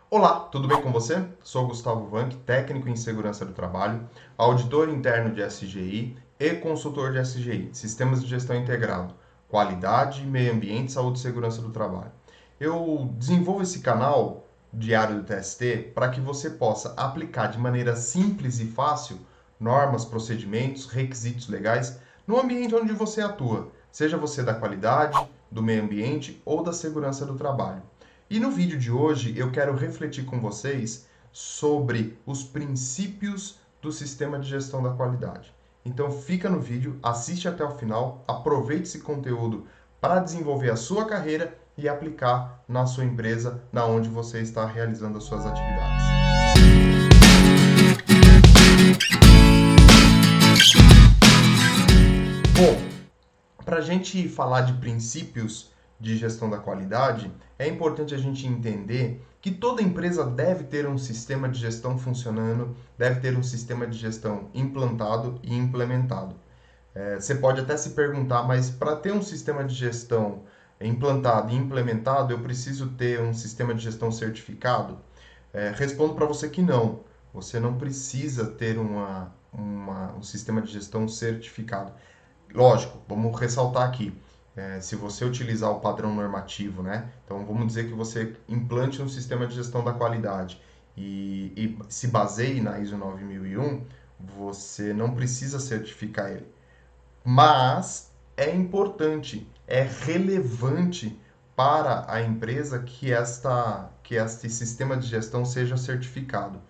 Olá, tudo bem com você? Sou Gustavo Vanck, técnico em segurança do trabalho, auditor interno de SGI e consultor de SGI, Sistemas de Gestão Integrado, Qualidade, Meio Ambiente, Saúde e Segurança do Trabalho. Eu desenvolvo esse canal diário do TST para que você possa aplicar de maneira simples e fácil normas, procedimentos, requisitos legais no ambiente onde você atua, seja você da qualidade, do meio ambiente ou da segurança do trabalho. E no vídeo de hoje eu quero refletir com vocês sobre os princípios do sistema de gestão da qualidade. Então fica no vídeo, assiste até o final, aproveite esse conteúdo para desenvolver a sua carreira e aplicar na sua empresa, na onde você está realizando as suas atividades. Bom, para a gente falar de princípios de gestão da qualidade, é importante a gente entender que toda empresa deve ter um sistema de gestão funcionando, deve ter um sistema de gestão implantado e implementado. Você pode até se perguntar, mas para ter um sistema de gestão implantado e implementado, eu preciso ter um sistema de gestão certificado? Respondo para você que não. Você não precisa ter um sistema de gestão certificado. Lógico, vamos ressaltar aqui. Se você utilizar o padrão normativo, né? Então vamos dizer que você implante um sistema de gestão da qualidade e se baseie na ISO 9001, você não precisa certificar ele. Mas é importante, é relevante para a empresa que este sistema de gestão seja certificado.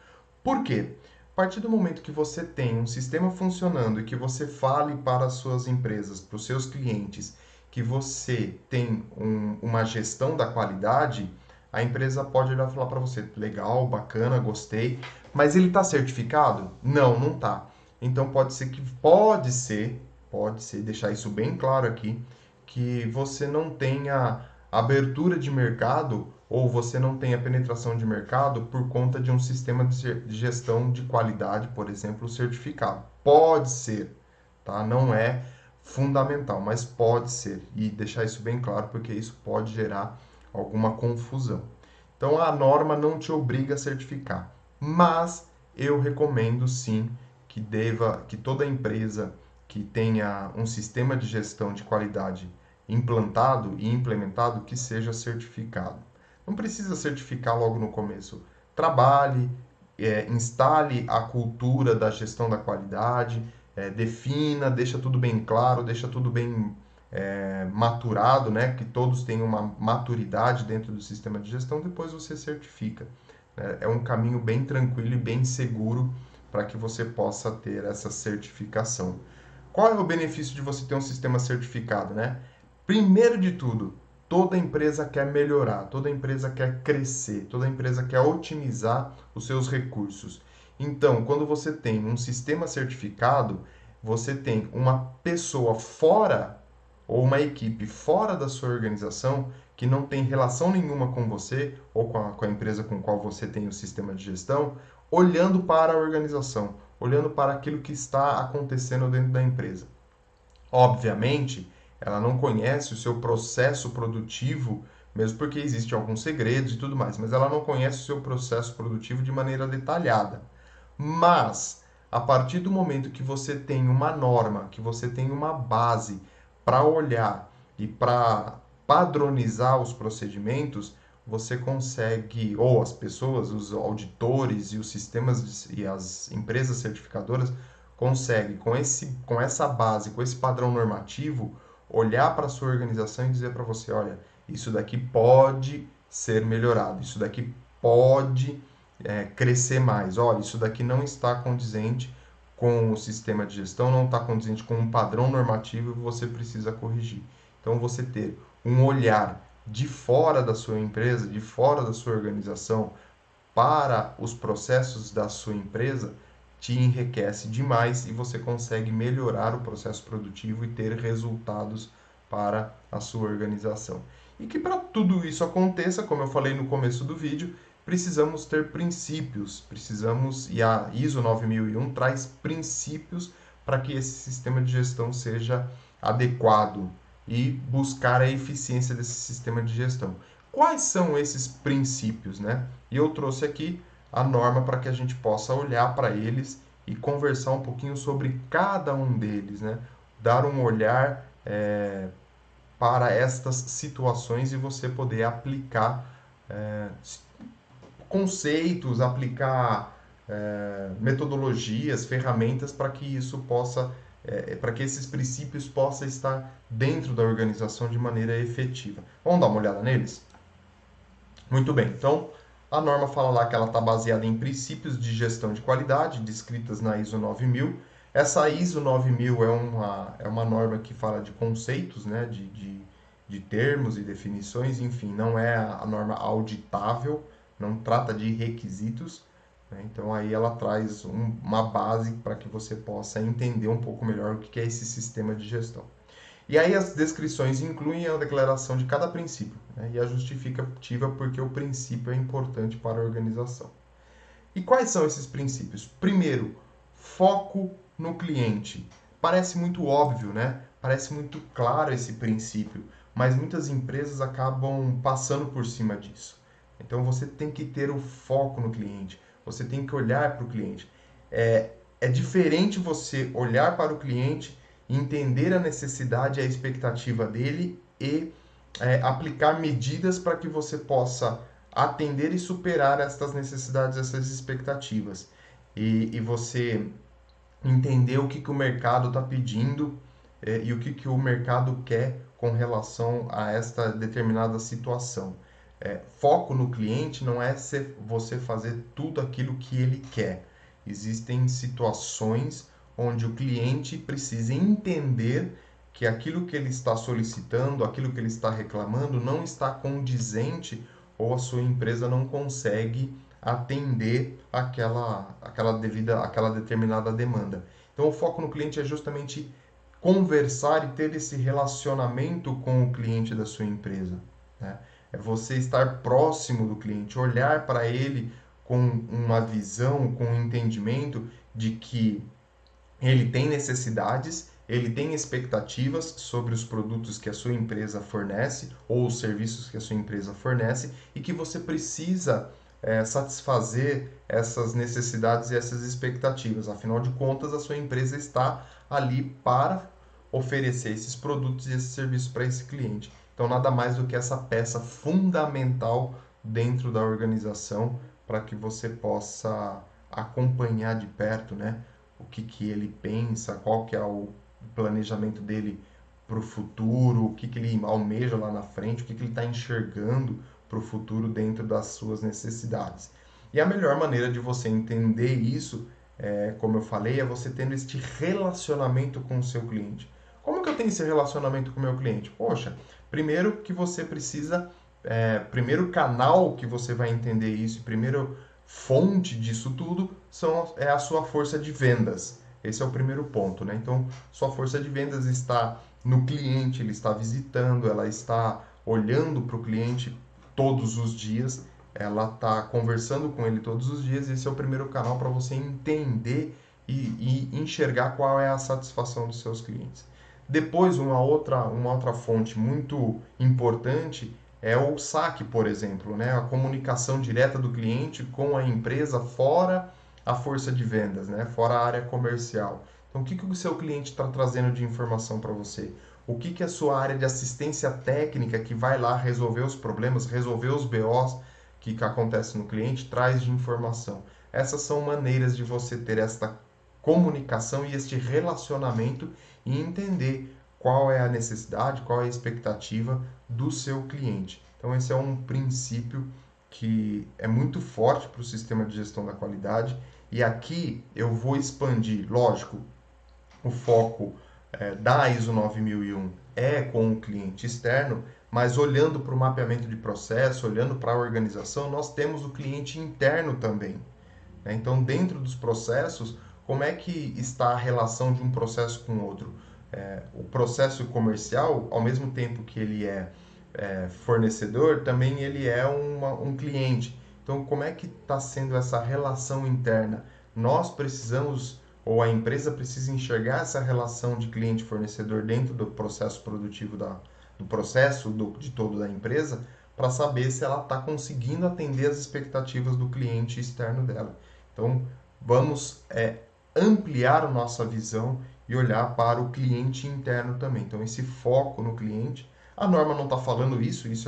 Por quê? A partir do momento que você tem um sistema funcionando e que você fale para as suas empresas, para os seus clientes, que você tem uma gestão da qualidade, a empresa pode olhar e falar para você, legal, bacana, gostei, mas ele está certificado? Não, não está. Então pode ser, deixar isso bem claro aqui, que você não tenha abertura de mercado ou você não tenha penetração de mercado por conta de um sistema de gestão de qualidade, por exemplo, certificado. Pode ser, tá? Não é fundamental, mas pode ser. E deixar isso bem claro, porque isso pode gerar alguma confusão. Então a norma não te obriga a certificar, mas eu recomendo sim que toda empresa que tenha um sistema de gestão de qualidade implantado e implementado que seja certificado. Não precisa certificar logo no começo. Trabalhe, instale a cultura da gestão da qualidade, defina, deixa tudo bem claro, deixa tudo bem maturado, né? Que todos tenham uma maturidade dentro do sistema de gestão, depois você certifica. É um caminho bem tranquilo e bem seguro para que você possa ter essa certificação. Qual é o benefício de você ter um sistema certificado, né? Primeiro de tudo, toda empresa quer melhorar, toda empresa quer crescer, toda empresa quer otimizar os seus recursos. Então, quando você tem um sistema certificado, você tem uma pessoa fora ou uma equipe fora da sua organização que não tem relação nenhuma com você ou com a empresa com qual você tem o sistema de gestão, olhando para a organização, olhando para aquilo que está acontecendo dentro da empresa. Obviamente, ela não conhece o seu processo produtivo, mesmo porque existem alguns segredos e tudo mais, mas ela não conhece o seu processo produtivo de maneira detalhada. Mas, a partir do momento que você tem uma norma, que você tem uma base para olhar e para padronizar os procedimentos, você consegue, ou as pessoas, os auditores e os sistemas e as empresas certificadoras conseguem, com essa base, com esse padrão normativo, olhar para a sua organização e dizer para você, olha, isso daqui pode ser melhorado, isso daqui pode crescer mais. Olha, isso daqui não está condizente com o sistema de gestão, não está condizente com um padrão normativo e você precisa corrigir. Então, você ter um olhar de fora da sua empresa, de fora da sua organização, para os processos da sua empresa, te enriquece demais e você consegue melhorar o processo produtivo e ter resultados para a sua organização. E que para tudo isso aconteça, como eu falei no começo do vídeo, precisamos ter princípios, e a ISO 9001 traz princípios para que esse sistema de gestão seja adequado e buscar a eficiência desse sistema de gestão. quais são esses princípios, né? E eu trouxe aqui a norma para que a gente possa olhar para eles e conversar um pouquinho sobre cada um deles, né? Dar um olhar para estas situações e você poder aplicar conceitos, aplicar metodologias, ferramentas para que isso possa, para que esses princípios possam estar dentro da organização de maneira efetiva. Vamos dar uma olhada neles? Muito bem, então a norma fala lá que ela está baseada em princípios de gestão de qualidade, descritas na ISO 9000. Essa ISO 9000 é uma norma que fala de conceitos, né, de termos e definições, enfim, não é a norma auditável, não trata de requisitos, né? Então aí ela traz uma base para que você possa entender um pouco melhor o que é esse sistema de gestão. E aí as descrições incluem a declaração de cada princípio, né, e a justificativa porque o princípio é importante para a organização. E quais são esses princípios? Primeiro, foco no cliente. Parece muito óbvio, né? Parece muito claro esse princípio, mas muitas empresas acabam passando por cima disso. Então você tem que ter o foco no cliente, você tem que olhar para o cliente. É diferente você olhar para o cliente, entender a necessidade e a expectativa dele e aplicar medidas para que você possa atender e superar estas necessidades, essas expectativas. E você entender o que o mercado está pedindo e o que o mercado quer com relação a esta determinada situação. Foco no cliente não é você fazer tudo aquilo que ele quer. Existem situações onde o cliente precisa entender que aquilo que ele está solicitando, aquilo que ele está reclamando, não está condizente ou a sua empresa não consegue atender aquela determinada demanda. Então, o foco no cliente é justamente conversar e ter esse relacionamento com o cliente da sua empresa, né? É você estar próximo do cliente, olhar para ele com uma visão, com um entendimento de que ele tem necessidades, ele tem expectativas sobre os produtos que a sua empresa fornece ou os serviços que a sua empresa fornece e que você precisa satisfazer essas necessidades e essas expectativas. Afinal de contas, a sua empresa está ali para oferecer esses produtos e esses serviços para esse cliente. Então, nada mais do que essa peça fundamental dentro da organização para que você possa acompanhar de perto, né, o que ele pensa, qual que é o planejamento dele para o futuro, o que ele almeja lá na frente, o que ele está enxergando para o futuro dentro das suas necessidades. E a melhor maneira de você entender isso, como eu falei, é você tendo este relacionamento com o seu cliente. Como que eu tenho esse relacionamento com o meu cliente? Poxa, primeiro que você precisa, primeiro canal que você vai entender isso, primeiro fonte disso tudo é a sua força de vendas. Esse é o primeiro ponto, né? Então, sua força de vendas está no cliente, ele está visitando, ela está olhando para o cliente todos os dias, ela está conversando com ele todos os dias. Esse é o primeiro canal para você entender e enxergar qual é a satisfação dos seus clientes. Depois, uma outra fonte muito importante é o saque, por exemplo, né? A comunicação direta do cliente com a empresa fora a força de vendas, né? Fora a área comercial. Então, o que o seu cliente está trazendo de informação para você? O que a sua área de assistência técnica, que vai lá resolver os problemas, resolver os BOs que acontecem no cliente, traz de informação? Essas são maneiras de você ter esta comunicação e este relacionamento e entender qual é a necessidade, qual é a expectativa do seu cliente. Então, esse é um princípio que é muito forte para o sistema de gestão da qualidade. E aqui eu vou expandir, lógico, o foco da ISO 9001 é com o cliente externo, mas olhando para o mapeamento de processo, olhando para a organização, nós temos o cliente interno também, né? Então, dentro dos processos, como é que está a relação de um processo com o outro? O processo comercial, ao mesmo tempo que ele é fornecedor, também ele é um cliente. Então, como é que está sendo essa relação interna? Nós precisamos, ou a empresa precisa enxergar essa relação de cliente-fornecedor dentro do processo produtivo, do processo de todo da empresa, para saber se ela está conseguindo atender as expectativas do cliente externo dela. Então, vamos ampliar a nossa visão e olhar para o cliente interno também. Então, esse foco no cliente, a norma não está falando isso, isso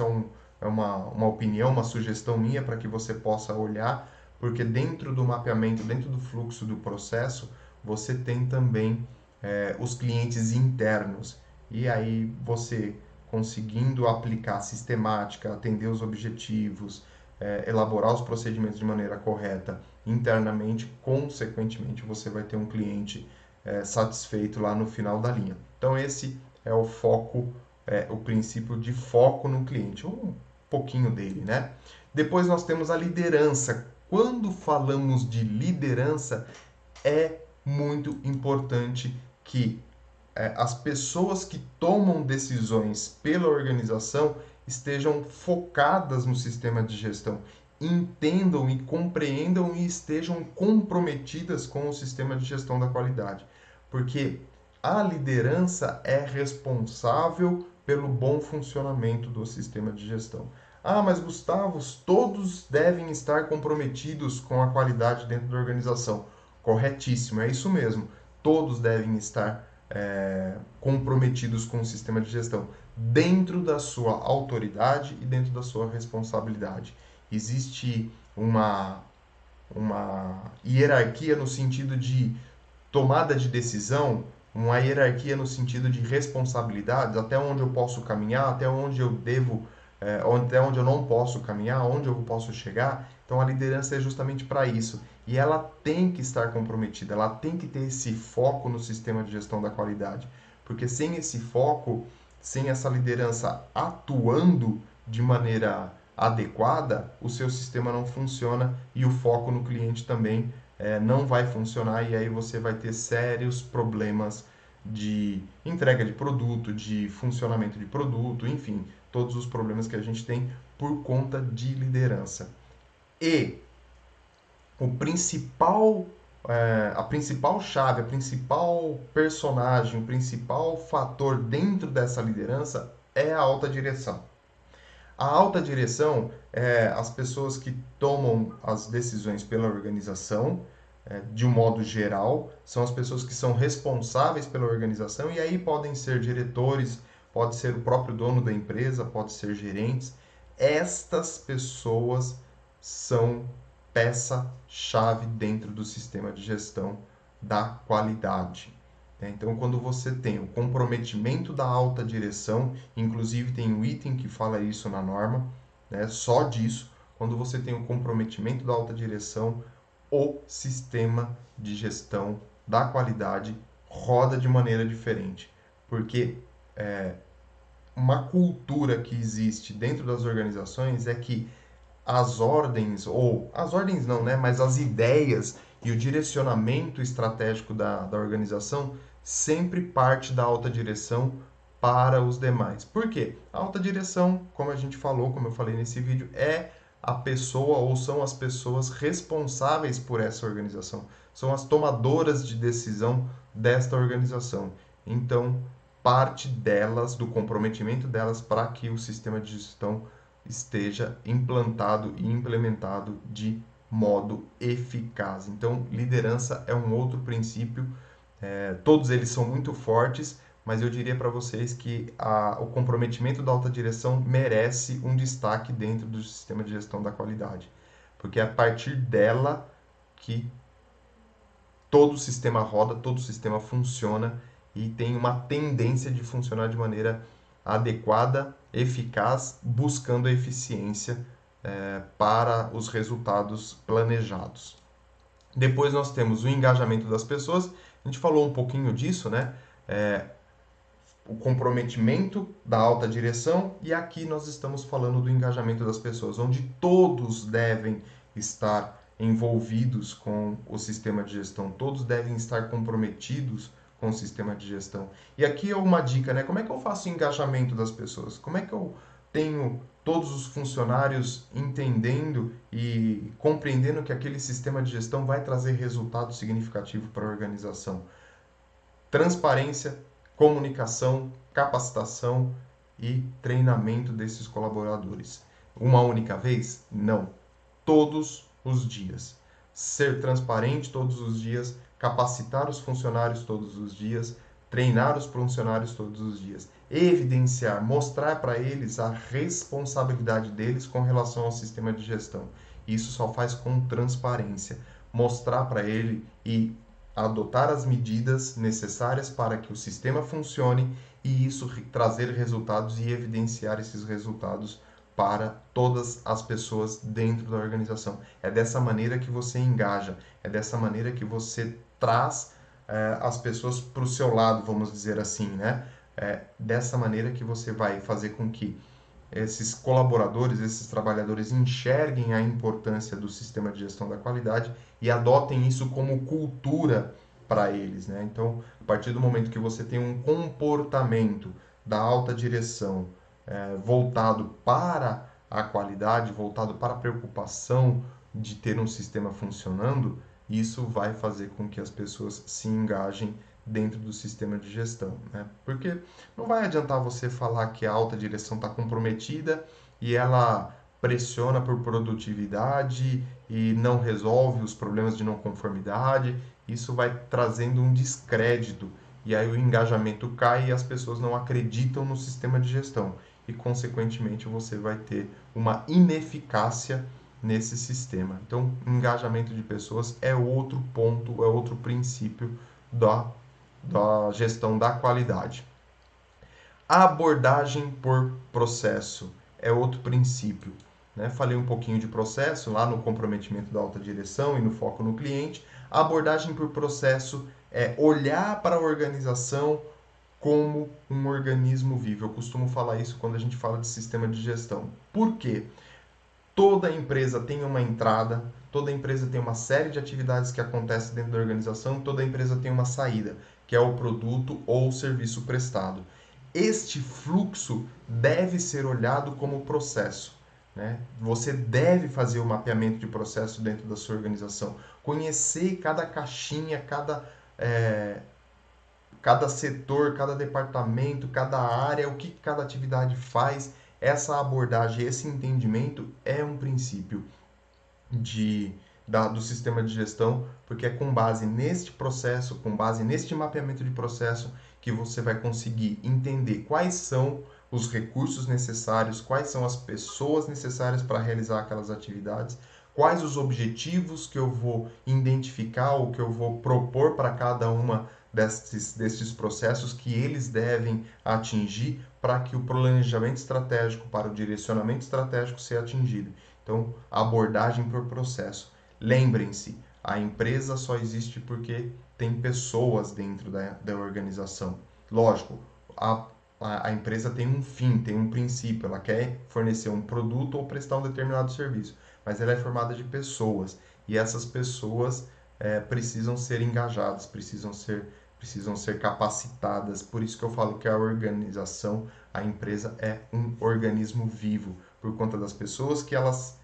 é uma opinião, uma sugestão minha para que você possa olhar, porque dentro do mapeamento, dentro do fluxo do processo, você tem também os clientes internos. E aí você conseguindo aplicar sistemática, atender os objetivos, elaborar os procedimentos de maneira correta internamente, consequentemente você vai ter um cliente satisfeito lá no final da linha. Então esse é o foco, o princípio de foco no cliente, um pouquinho dele, né? Depois nós temos a liderança. Quando falamos de liderança, é muito importante que as pessoas que tomam decisões pela organização estejam focadas no sistema de gestão, entendam e compreendam e estejam comprometidas com o sistema de gestão da qualidade. Porque a liderança é responsável pelo bom funcionamento do sistema de gestão. Ah, mas Gustavo, todos devem estar comprometidos com a qualidade dentro da organização. Corretíssimo, é isso mesmo. Todos devem estar comprometidos com o sistema de gestão, dentro da sua autoridade e dentro da sua responsabilidade. Existe uma hierarquia no sentido de tomada de decisão, uma hierarquia no sentido de responsabilidades, até onde eu posso caminhar, até onde eu devo, até onde eu não posso caminhar, onde eu posso chegar. Então a liderança é justamente para isso. E ela tem que estar comprometida, ela tem que ter esse foco no sistema de gestão da qualidade. Porque sem esse foco, sem essa liderança atuando de maneira adequada, o seu sistema não funciona e o foco no cliente também não vai funcionar, e aí você vai ter sérios problemas de entrega de produto, de funcionamento de produto, enfim, todos os problemas que a gente tem por conta de liderança. E o principal, a principal chave, a principal personagem, o principal fator dentro dessa liderança é a alta direção. A alta direção é as pessoas que tomam as decisões pela organização, de um modo geral, são as pessoas que são responsáveis pela organização, e aí podem ser diretores, pode ser o próprio dono da empresa, pode ser gerentes. Estas pessoas são peça-chave dentro do sistema de gestão da qualidade. Então, quando você tem o comprometimento da alta direção, inclusive tem um item que fala isso na norma, né? Só disso, quando você tem o comprometimento da alta direção, o sistema de gestão da qualidade roda de maneira diferente. Porque uma cultura que existe dentro das organizações é que as ordens não, né? Mas as ideias e o direcionamento estratégico da organização sempre parte da alta direção para os demais. Por quê? A alta direção, como a gente falou, como eu falei nesse vídeo, é a pessoa ou são as pessoas responsáveis por essa organização, são as tomadoras de decisão desta organização. Então, parte delas, do comprometimento delas para que o sistema de gestão esteja implantado e implementado de modo eficaz. Então, liderança é um outro princípio, todos eles são muito fortes, mas eu diria para vocês que o comprometimento da alta direção merece um destaque dentro do sistema de gestão da qualidade, porque é a partir dela que todo o sistema roda, todo o sistema funciona e tem uma tendência de funcionar de maneira adequada, eficaz, buscando a eficiência para os resultados planejados. Depois nós temos o engajamento das pessoas, a gente falou um pouquinho disso, né? O comprometimento da alta direção, e aqui nós estamos falando do engajamento das pessoas, onde todos devem estar envolvidos com o sistema de gestão, todos devem estar comprometidos com o sistema de gestão. E aqui é uma dica, né? Como é que eu faço o engajamento das pessoas? Como é que eu tenho todos os funcionários entendendo e compreendendo que aquele sistema de gestão vai trazer resultado significativo para a organização? Transparência, comunicação, capacitação e treinamento desses colaboradores. Uma única vez? Não. Todos os dias. Ser transparente todos os dias, capacitar os funcionários todos os dias, treinar os funcionários todos os dias, evidenciar, mostrar para eles a responsabilidade deles com relação ao sistema de gestão. Isso só faz com transparência. Mostrar para ele e adotar as medidas necessárias para que o sistema funcione e isso trazer resultados e evidenciar esses resultados para todas as pessoas dentro da organização. É dessa maneira que você engaja, é dessa maneira que você traz as pessoas para o seu lado, vamos dizer assim, né? É dessa maneira que você vai fazer com que esses colaboradores, esses trabalhadores enxerguem a importância do sistema de gestão da qualidade e adotem isso como cultura para eles, né? Então, a partir do momento que você tem um comportamento da alta direção voltado para a qualidade, voltado para a preocupação de ter um sistema funcionando, isso vai fazer com que as pessoas se engajem dentro do sistema de gestão, né? Porque não vai adiantar você falar que a alta direção está comprometida e ela pressiona por produtividade e não resolve os problemas de não conformidade. Isso vai trazendo um descrédito e aí o engajamento cai e as pessoas não acreditam no sistema de gestão e, consequentemente, você vai ter uma ineficácia nesse sistema. Então, engajamento de pessoas é outro ponto, é outro princípio da gestão da qualidade. A abordagem por processo é outro princípio. Né? Falei um pouquinho de processo lá no comprometimento da alta direção e no foco no cliente. A abordagem por processo é olhar para a organização como um organismo vivo. Eu costumo falar isso quando a gente fala de sistema de gestão. Por quê? Toda empresa tem uma entrada, toda empresa tem uma série de atividades que acontecem dentro da organização, toda empresa tem uma saída, que é o produto ou o serviço prestado. Este fluxo deve ser olhado como processo. Né? Você deve fazer o mapeamento de processo dentro da sua organização, conhecer cada caixinha, cada setor, cada departamento, cada área, o que cada atividade faz. Essa abordagem, esse entendimento é um princípio do sistema de gestão, porque é com base neste processo, com base neste mapeamento de processo, que você vai conseguir entender quais são os recursos necessários, quais são as pessoas necessárias para realizar aquelas atividades, quais os objetivos que eu vou identificar ou que eu vou propor para cada uma destes processos que eles devem atingir para que o planejamento estratégico, para o direcionamento estratégico seja atingido. Então, a abordagem por processo. Lembrem-se, a empresa só existe porque tem pessoas dentro da organização. Lógico, a empresa tem um fim, tem um princípio, ela quer fornecer um produto ou prestar um determinado serviço, mas ela é formada de pessoas e essas pessoas precisam ser engajadas, precisam ser capacitadas. Por isso que eu falo que a organização, a empresa é um organismo vivo, por conta das pessoas que elas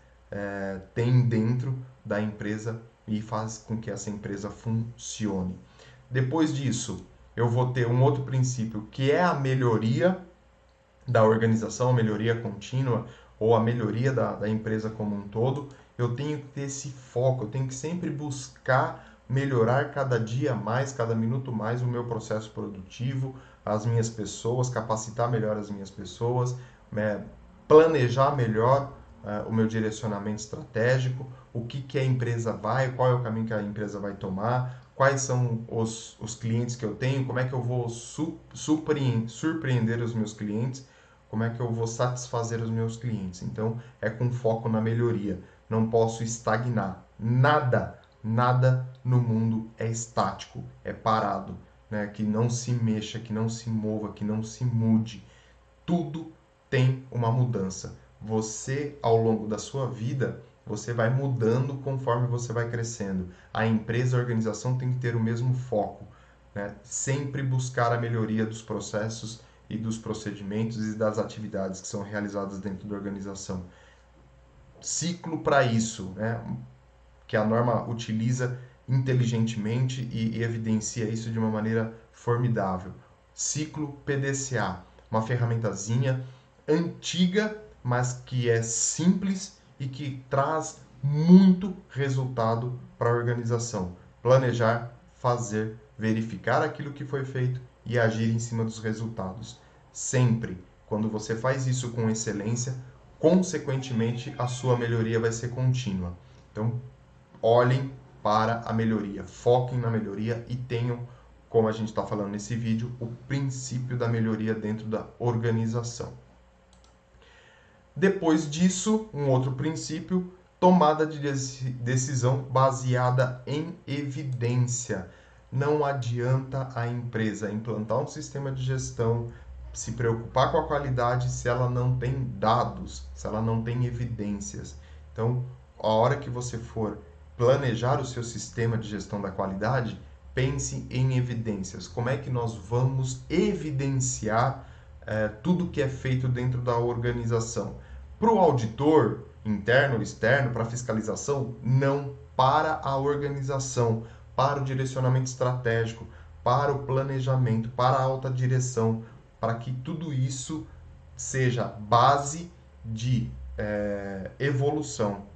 têm dentro da empresa e faz com que essa empresa funcione. Depois disso, eu vou ter um outro princípio, que é a melhoria da organização, a melhoria contínua ou a melhoria da empresa como um todo. Eu tenho que ter esse foco, eu tenho que sempre buscar melhorar cada dia mais, cada minuto mais o meu processo produtivo, as minhas pessoas, capacitar melhor as minhas pessoas, planejar melhor o meu direcionamento estratégico, o que a empresa vai, qual é o caminho que a empresa vai tomar, quais são os clientes que eu tenho, como é que eu vou surpreender os meus clientes, como é que eu vou satisfazer os meus clientes. Então, é com foco na melhoria. Não posso estagnar. Nada no mundo é estático, é parado, né? Que não se mexa, que não se mova, que não se mude. Tudo tem uma mudança. Você, ao longo da sua vida, você vai mudando conforme você vai crescendo. A empresa, a organização tem que ter o mesmo foco, né? Sempre buscar a melhoria dos processos e dos procedimentos e das atividades que são realizadas dentro da organização. Ciclo para isso, né? Que a norma utiliza inteligentemente e evidencia isso de uma maneira formidável. Ciclo PDCA, uma ferramentazinha antiga, mas que é simples e que traz muito resultado para a organização. Planejar, fazer, verificar aquilo que foi feito e agir em cima dos resultados. Sempre, quando você faz isso com excelência, consequentemente a sua melhoria vai ser contínua. Então, olhem para a melhoria, foquem na melhoria e tenham, como a gente está falando nesse vídeo, o princípio da melhoria dentro da organização. Depois disso, um outro princípio, tomada de decisão baseada em evidência. Não adianta a empresa implantar um sistema de gestão, se preocupar com a qualidade se ela não tem dados, se ela não tem evidências. Então, a hora que você for planejar o seu sistema de gestão da qualidade, pense em evidências. Como é que nós vamos evidenciar tudo que é feito dentro da organização? Para o auditor, interno ou externo, para a fiscalização, não. Para a organização, para o direcionamento estratégico, para o planejamento, para a alta direção, para que tudo isso seja base de evolução.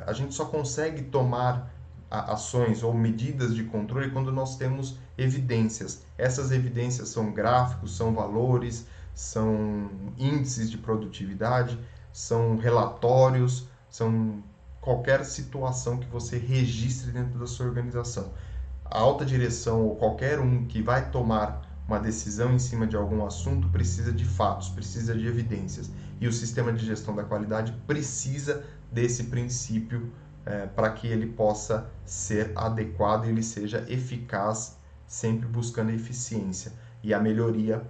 A gente só consegue tomar ações ou medidas de controle quando nós temos evidências. Essas evidências são gráficos, são valores, são índices de produtividade, são relatórios, são qualquer situação que você registre dentro da sua organização. A alta direção ou qualquer um que vai tomar uma decisão em cima de algum assunto precisa de fatos, precisa de evidências. E o sistema de gestão da qualidade precisa desse princípio para que ele possa ser adequado e ele seja eficaz, sempre buscando a eficiência e a melhoria,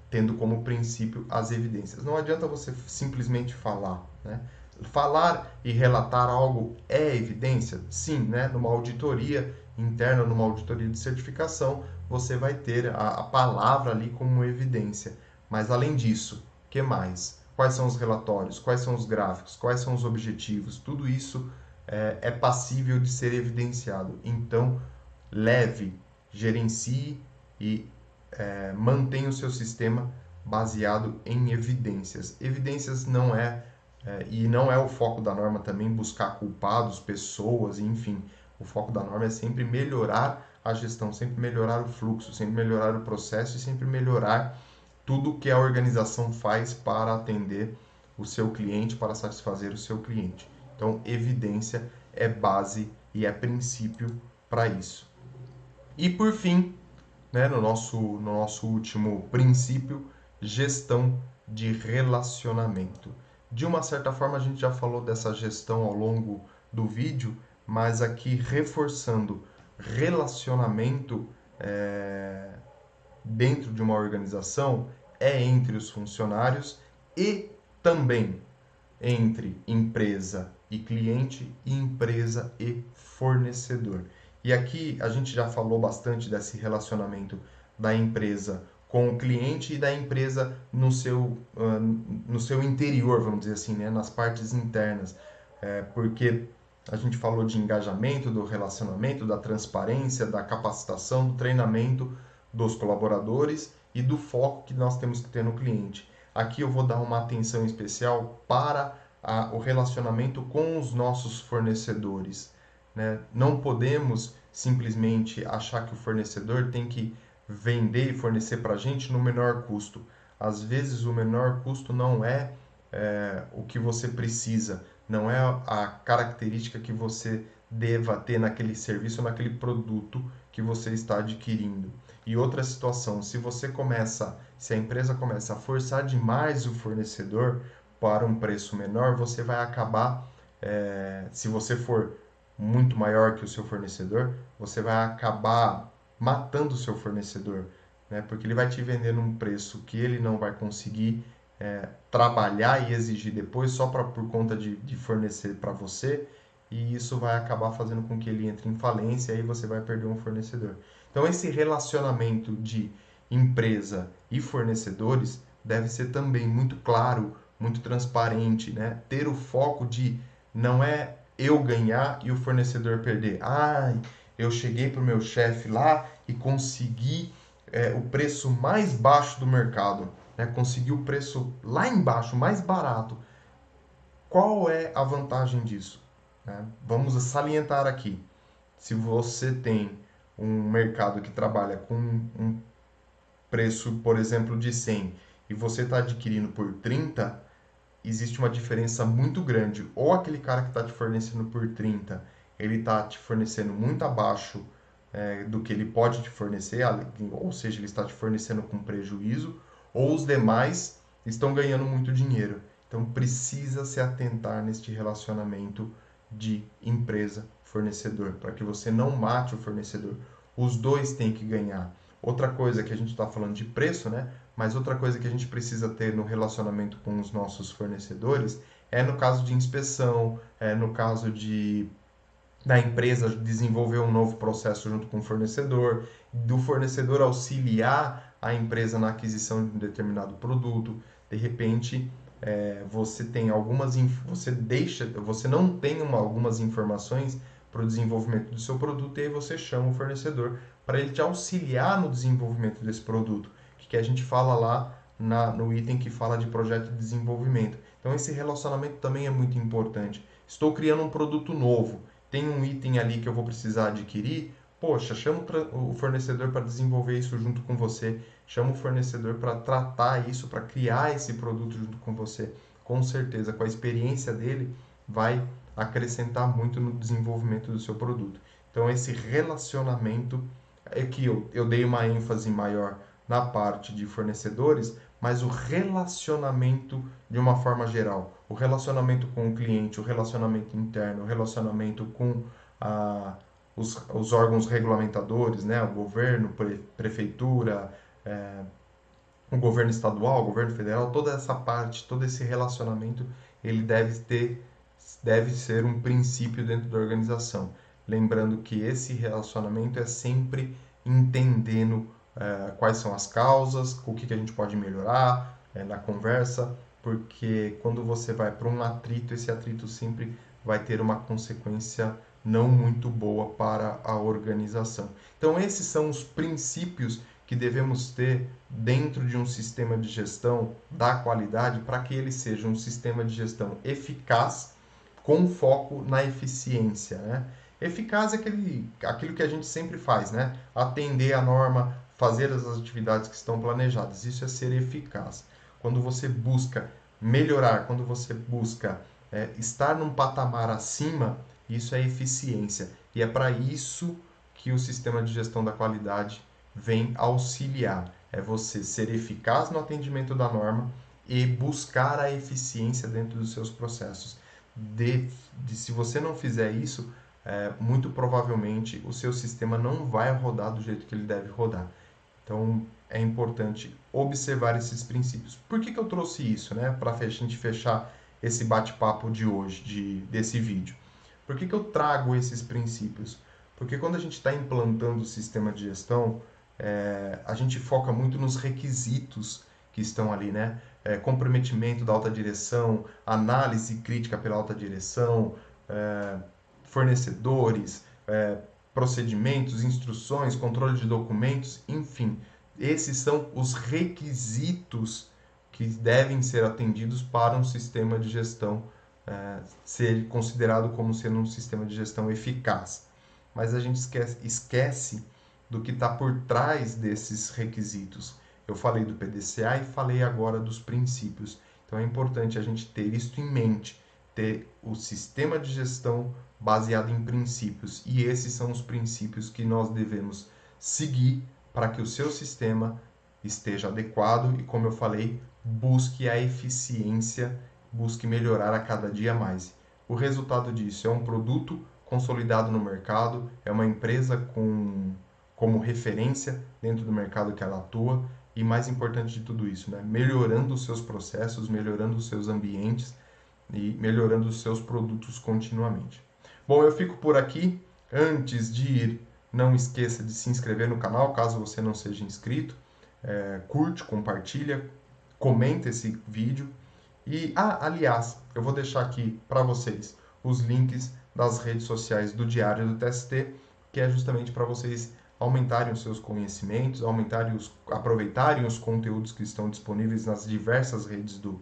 tendo como princípio as evidências. Não adianta você simplesmente falar, né? Falar e relatar algo é evidência? Sim, né? Numa auditoria interna, numa auditoria de certificação, você vai ter a palavra ali como evidência. Mas além disso, o que mais? Quais são os relatórios? Quais são os gráficos? Quais são os objetivos? Tudo isso é passível de ser evidenciado. Então, leve, gerencie e mantenha o seu sistema baseado em evidências. Evidências e não é o foco da norma também buscar culpados, pessoas, enfim. O foco da norma é sempre melhorar a gestão, sempre melhorar o fluxo, sempre melhorar o processo e sempre melhorar tudo que a organização faz para atender o seu cliente, para satisfazer o seu cliente. Então, evidência é base e é princípio para isso. E por fim, né, no nosso último princípio, gestão de relacionamento. De uma certa forma, a gente já falou dessa gestão ao longo do vídeo, mas aqui reforçando, relacionamento dentro de uma organização é entre os funcionários e também entre empresa e cliente e empresa e fornecedor. E aqui a gente já falou bastante desse relacionamento da empresa com o cliente e da empresa no seu interior, vamos dizer assim, né? Nas partes internas. Porque a gente falou de engajamento, do relacionamento, da transparência, da capacitação, do treinamento dos colaboradores e do foco que nós temos que ter no cliente. Aqui eu vou dar uma atenção especial para o relacionamento com os nossos fornecedores, né? Não podemos simplesmente achar que o fornecedor tem que vender e fornecer para a gente no menor custo. Às vezes o menor custo não é o que você precisa, não é a característica que você deva ter naquele serviço ou naquele produto que você está adquirindo. E outra situação, se a empresa começa a forçar demais o fornecedor para um preço menor, você vai acabar, se você for muito maior que o seu fornecedor, você vai acabar matando o seu fornecedor, né? Porque ele vai te vender num preço que ele não vai conseguir trabalhar e exigir depois só por conta de fornecer para você, e isso vai acabar fazendo com que ele entre em falência e aí você vai perder um fornecedor. Então esse relacionamento de empresa e fornecedores deve ser também muito claro, muito transparente, né? Ter o foco de não é eu ganhar e o fornecedor perder. Eu cheguei para o meu chefe lá e consegui o preço mais baixo do mercado. né, conseguir o preço lá embaixo, mais barato. Qual é a vantagem disso? Né? Vamos salientar aqui. Se você tem um mercado que trabalha com um preço, por exemplo, de 100 e você está adquirindo por 30, existe uma diferença muito grande. Ou aquele cara que está te fornecendo por 30, ele está te fornecendo muito abaixo do que ele pode te fornecer, ou seja, ele está te fornecendo com prejuízo, ou os demais estão ganhando muito dinheiro. Então precisa se atentar neste relacionamento de empresa-fornecedor, para que você não mate o fornecedor. Os dois têm que ganhar. Outra coisa que a gente está falando de preço, né? Mas outra coisa que a gente precisa ter no relacionamento com os nossos fornecedores é no caso de inspeção, é no caso de da empresa desenvolver um novo processo junto com o fornecedor, do fornecedor auxiliar a empresa na aquisição de um determinado produto. De repente, você tem você não tem algumas informações para o desenvolvimento do seu produto e aí você chama o fornecedor para ele te auxiliar no desenvolvimento desse produto, que a gente fala lá no item que fala de projeto de desenvolvimento. Então esse relacionamento também é muito importante. Estou criando um produto novo, tem um item ali que eu vou precisar adquirir, poxa, chama o fornecedor para desenvolver isso junto com você, chama o fornecedor para tratar isso, para criar esse produto junto com você. Com certeza, com a experiência dele, vai acrescentar muito no desenvolvimento do seu produto. Então, esse relacionamento é que eu dei uma ênfase maior na parte de fornecedores, mas o relacionamento de uma forma geral, o relacionamento com o cliente, o relacionamento interno, o relacionamento com os órgãos regulamentadores, né, o governo, prefeitura, o governo estadual, o governo federal, toda essa parte, todo esse relacionamento, ele deve ser um princípio dentro da organização. Lembrando que esse relacionamento é sempre entendendo quais são as causas, o que a gente pode melhorar na conversa, porque quando você vai para um atrito, esse atrito sempre vai ter uma consequência não muito boa para a organização. Então, esses são os princípios que devemos ter dentro de um sistema de gestão da qualidade para que ele seja um sistema de gestão eficaz com foco na eficiência, né? Eficaz é aquilo que a gente sempre faz, né? Atender a norma, fazer as atividades que estão planejadas. Isso é ser eficaz. Quando você busca melhorar, quando você busca estar num patamar acima, isso é eficiência. E é para isso que o sistema de gestão da qualidade vem auxiliar. É você ser eficaz no atendimento da norma e buscar a eficiência dentro dos seus processos. Se você não fizer isso, muito provavelmente o seu sistema não vai rodar do jeito que ele deve rodar. Então é importante observar esses princípios. Por que eu trouxe isso, né? Para a gente fechar esse bate-papo de hoje, desse vídeo. Por que eu trago esses princípios? Porque quando a gente está implantando o sistema de gestão, a gente foca muito nos requisitos que estão ali, né? Comprometimento da alta direção, análise crítica pela alta direção, fornecedores, procedimentos, instruções, controle de documentos, enfim. Esses são os requisitos que devem ser atendidos para um sistema de gestão ser considerado como sendo um sistema de gestão eficaz. Mas a gente esquece do que está por trás desses requisitos. Eu falei do PDCA e falei agora dos princípios. Então é importante a gente ter isso em mente, ter o sistema de gestão baseado em princípios. E esses são os princípios que nós devemos seguir para que o seu sistema esteja adequado e, como eu falei, busque a eficiência, busque melhorar a cada dia mais. O resultado disso é um produto consolidado no mercado, é uma empresa como referência dentro do mercado que ela atua e, mais importante de tudo isso, né, melhorando os seus processos, melhorando os seus ambientes e melhorando os seus produtos continuamente. Bom, eu fico por aqui. Antes de ir, não esqueça de se inscrever no canal, caso você não seja inscrito. Curte, compartilha, comenta esse vídeo. E, aliás, eu vou deixar aqui para vocês os links das redes sociais do Diário do TST, que é justamente para vocês aumentarem os seus conhecimentos, aproveitarem os conteúdos que estão disponíveis nas diversas redes do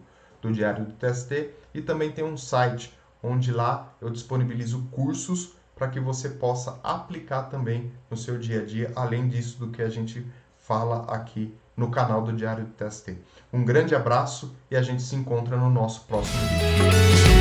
Diário do TST, e também tem um site onde lá eu disponibilizo cursos para que você possa aplicar também no seu dia a dia, além disso do que a gente fala aqui no canal do Diário do TST. Um grande abraço e a gente se encontra no nosso próximo vídeo.